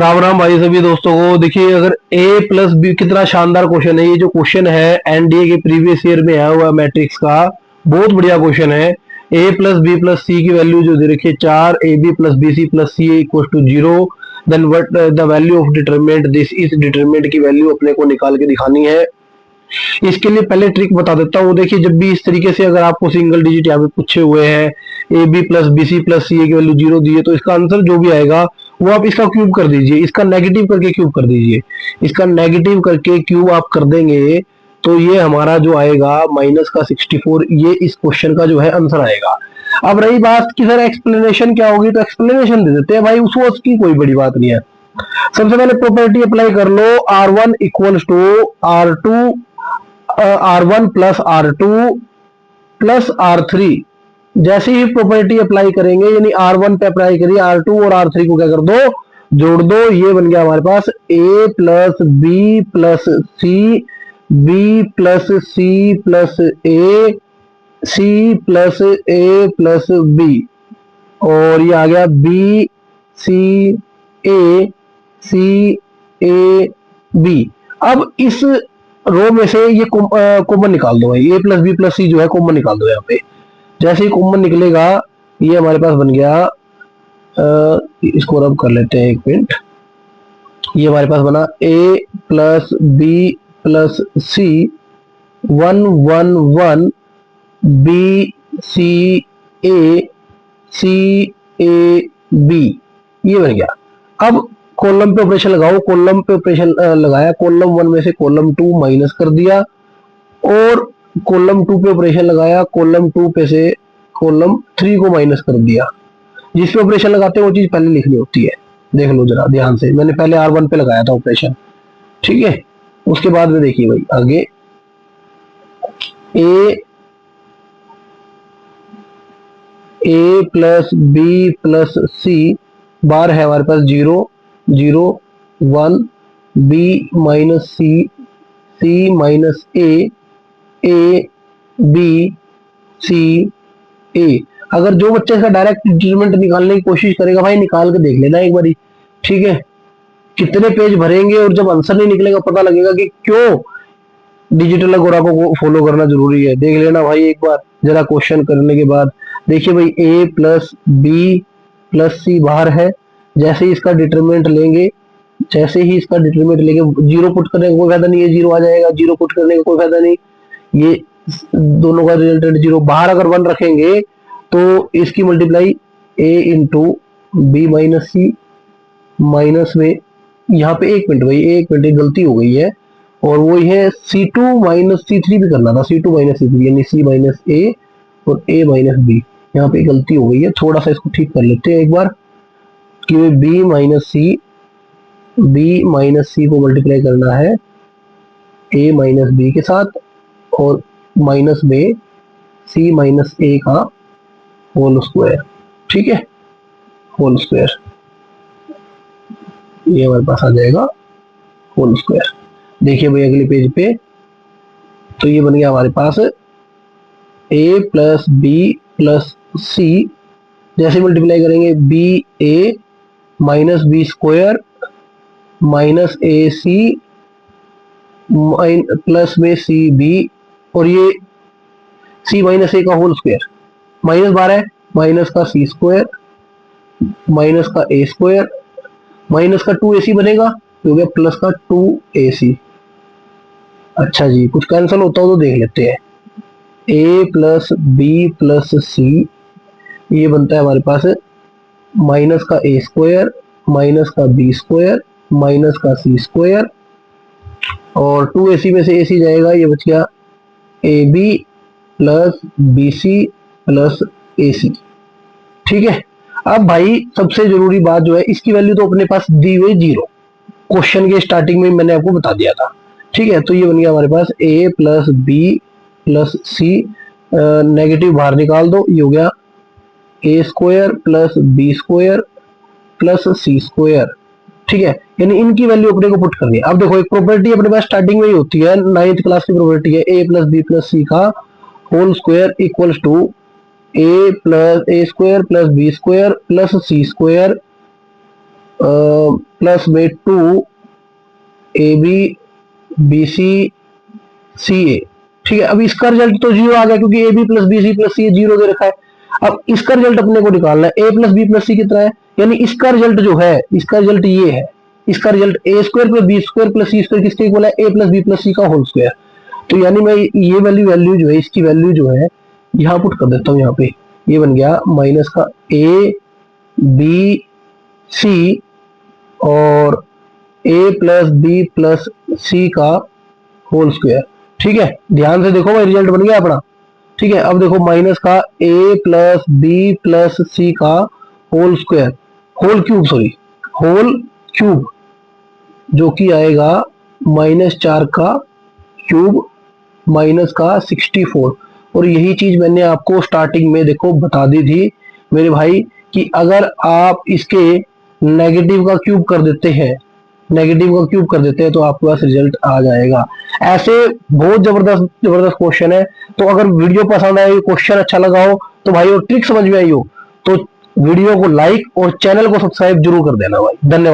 राम राम भाई सभी दोस्तों को। देखिए, अगर a प्लस बी, कितना शानदार क्वेश्चन है ये। जो क्वेश्चन है एनडीए के प्रीवियस ईयर में आया हुआ मैट्रिक्स का, बहुत बढ़िया क्वेश्चन है। a plus B plus C की वैल्यू जो दे रखी है 4, A B plus B C plus C equal to 0, then what the value of determinant this. इस डिटरमिनेंट की वैल्यू अपने को निकाल के दिखानी है। इसके लिए पहले ट्रिक बता देता हूँ। देखिए, जब भी इस तरीके से अगर आपको सिंगल डिजिट यहाँ पे पूछे हुए हैं, A B plus B C plus C की वैल्यू 0 दी है, तो इसका आंसर जो भी आएगा वो आप इसका क्यूब कर दीजिए, इसका नेगेटिव करके क्यूब कर दीजिए। इसका नेगेटिव करके क्यूब आप कर देंगे तो ये हमारा जो आएगा माइनस का 64, ये इस क्वेश्चन का जो है आंसर आएगा। अब रही बात कि सर एक्सप्लेनेशन क्या होगी, तो एक्सप्लेनेशन दे देते हैं भाई, उसकी कोई बड़ी बात नहीं है। सबसे पहले प्रॉपर्टी अप्लाई कर लो, R1 equals to R1 plus R2 plus R3। जैसे ही प्रॉपर्टी अप्लाई करेंगे, यानी R1 पे अप्लाई करिए, R2 और R3 को क्या कर दो, जोड़ दो। ये बन गया हमारे पास A plus B plus C, B plus C plus A, C plus A plus B, और ये आ गया B C A, C A B. अब इस रो में से ये कॉमन निकाल दो भाई, ए प्लस बी प्लस सी जो है कॉमन निकाल दो यहाँ पे। जैसे ही कॉमन निकलेगा, ये हमारे पास बन गया, इसको रब कर लेते हैं एक मिनट। ये हमारे पास बना A plus B plus C 1 1 1 B C A, C A B, ये बन गया। अब कॉलम पे ऑपरेशन लगाओ, कॉलम पे ऑपरेशन लगाया, कॉलम 1 में से कॉलम 2 माइनस कर दिया, और कॉलम 2 पे ऑपरेशन लगाया, कॉलम 2 पे से कॉलम 3 को माइनस कर दिया। जिस पे ऑपरेशन लगाते हैं वो चीज पहले लिखनी होती है, देख लो जरा ध्यान से। मैंने पहले R1 पे लगाया था ऑपरेशन, ठीक है। उसके बाद में देखिए भाई आगे, A plus B plus C bar है हमारे पास 0 0 1, B minus C, C minus A, A B C A. अगर जो बच्चा इसका डायरेक्ट डिटरमिनेंट निकालने की कोशिश करेगा भाई, निकाल के देख लेना एक बारी, ठीक है। कितने पेज भरेंगे और जब आंसर नहीं निकलेगा पता लगेगा कि क्यों डिजिटल गोरा को फॉलो करना जरूरी है। देख लेना भाई एक बार जरा क्वेश्चन करने के बाद। देखिए भाई, ए प्लस बी प्लस सी बाहर है। जैसे ही इसका डिटरमिनेंट लेंगे, जैसे ही इसका डिटरमिनेंट लेंगे, जीरो पुट करने का कोई फायदा नहीं है, जीरो आ जाएगा। जीरो पुट करने का कोई फायदा नहीं, ये दोनों का रिजल्टेंट जीरो। बाहर अगर 1 रखेंगे तो इसकी मल्टीप्लाई ए इंटू बी माइनस सी, माइनस में यहाँ पे एक मिनट भाई, एक मिनट, एक गलती हो गई है, और वो है C2 माइनस C3 भी करना था, C2 माइनस C3, यानी C माइनस ए और A माइनस बी। यहाँ पे गलती हो गई है, थोड़ा सा इसको ठीक कर लेते हैं एक बार, कि B माइनस सी को मल्टीप्लाई करना है A माइनस बी के साथ, और माइनस में C माइनस ए का होल स्क्वायर, ठीक है, होल स्क्वायर। ये हमारे पास आ जाएगा होल स्क्वायर। देखिए भाई अगले पेज पे, तो ये बन गया हमारे पास ए प्लस बी प्लस सी। जैसे मल्टीप्लाई करेंगे, बी ए माइनस बी स्क्वायर माइनस ए सी प्लस में सी बी, और ये सी माइनस ए का होल स्क्वायर, माइनस 12 है, माइनस का सी स्क्वायर माइनस का ए स्क्वायर, माइनस का 2ac बनेगा, हो गया प्लस का 2ac। अच्छा जी, कुछ कैंसिल होता हो तो देख लेते हैं। a प्लस बी प्लस सी, ये बनता है हमारे पास माइनस का ए स्क्वायर माइनस का बी स्क्वायर माइनस का सी स्क्वायर, और 2ac में से ac जाएगा, ये बच गया A B plus B C plus A C, ठीक है। अब भाई सबसे जरूरी बात जो है, इसकी वैल्यू तो अपने पास दी हुई 0, क्वेश्चन के स्टार्टिंग में मैंने आपको बता दिया था, ठीक है। तो ये बन गया हमारे पास a plus B plus C, negative बाहर निकाल दो, ये हो गया A square plus B square plus C square, ठीक है। यानी इनकी वैल्यू अपने को पुट करनी है। अब देखो, एक प्रॉपर्टी अपने पास स्टार्टिंग में ही होती है, 9th क्लास की प्रॉपर्टी है, A plus B plus C का whole square equals to A square plus B square plus C square plus में 2 AB BC CA। ठीक है, अब इसका रिजल्ट तो 0 आ गया क्योंकि AB plus BC plus CA 0 दे रखा है। अब इसका रिजल्ट अपने को निकालना है, A plus B plus C कितना है, यानी इसका रिजल्ट जो है, इसका रिजल्ट ये है, इसका result A square plus B square plus C square किसके इक्वल है, A plus B plus C का होल स्क्वायर। तो यानी मैं ये वैल्यू जो है, इसकी वैल्यू जो है यहाँ पुट कर देता हूँ, यहाँ पे ये बन गया माइनस का A B C और A plus B plus C का होल स्क्वायर। ठीक है, ध्यान से देखो भाई, रिजल्ट बन गया अपना। ठीक है, अब देखो माइनस का A plus B plus C का whole square, whole cube sorry, whole cube, जो कि आएगा -4 का क्यूब माइनस का 64। और यही चीज मैंने आपको स्टार्टिंग में देखो बता दी थी मेरे भाई, कि अगर आप इसके नेगेटिव का क्यूब कर देते हैं, नेगेटिव का क्यूब कर देते हैं तो आपके पास रिजल्ट आ जाएगा। ऐसे बहुत जबरदस्त जबरदस्त क्वेश्चन है। तो अगर वीडियो पसंद आए, क्वेश्चन अच्छा लगा हो तो भाई, और ट्रिक समझ में आई हो तो वीडियो को लाइक और चैनल को सब्सक्राइब जरूर कर देना भाई। धन्यवाद।